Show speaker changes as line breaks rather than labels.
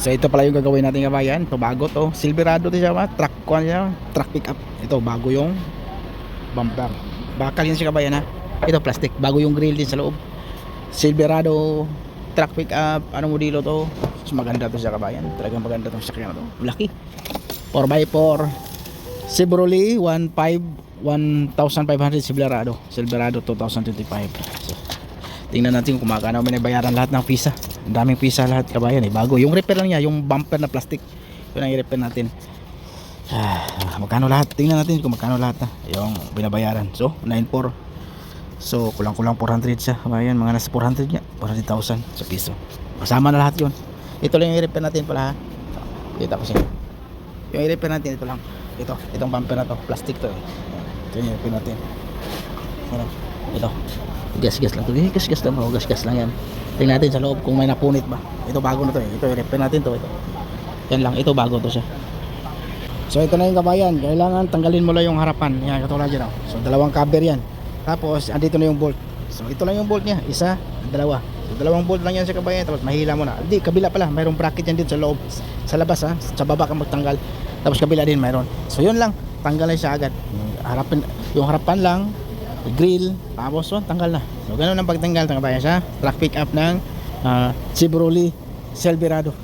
So ito pala yung gagawin natin kabayan. Ito bago to, Silverado to siya, truck ko niya, truck pickup. Ito bago yung bumper. Bakal yan siya kabayan ha. Ito plastic, bago yung grill din sa loob. Silverado truck pickup, ano modelo to? So, maganda to siya kabayan. Talagang maganda tong sakyan na to. Laki. 4x4 Chevrolet 1500 Silverado 2025. So, tingnan natin kung makakano may bayaran lahat ng visa. Ang daming visa lahat kabayan eh. Bago. Yung repair lang niya, yung bumper na plastic. Yun ang i-repair natin. Magkano lahat? Tingnan natin kung magkano lahat na yung binabayaran. So, 9.4. So, kulang-kulang 400 siya kabayan. Mga nasa 400 niya. 400,000 sa piso. Kasama na lahat yun. Ito lang yung i-repair natin pala ha. Kita ko siya. Yung i-repair natin, ito lang. Itong bumper na to. Plastic to eh. Ito yung i-repair natin. Ito. Gas-gas lang to. Gas-gas lang. Gas-gas lang yan. Tingnan natin sa loob kung may napunit ba. Ito bago na to eh. Ito i-repair natin to. Ito. Yan lang. Ito bago to siya. So ito na yung kabayan. Kailangan tanggalin mo lang yung harapan. Yan katulad dyan. So dalawang cover yan. Tapos andito na yung bolt. So ito lang yung bolt niya. Isa, dalawa. So dalawang bolt lang yan sa kabayan. Tapos mahila mo na. Hindi, kabila pala. Mayroong bracket yan din sa loob. Sa labas ha. Sa baba ka magtanggal. Tapos kabila din mayroon. So yun lang. Tanggal na siya agad. Yung harapan lang. Grill. Tapos so, tanggal na. So ganun ang pagtanggal ng kabayan sa truck pick up ng Chevrolet Silverado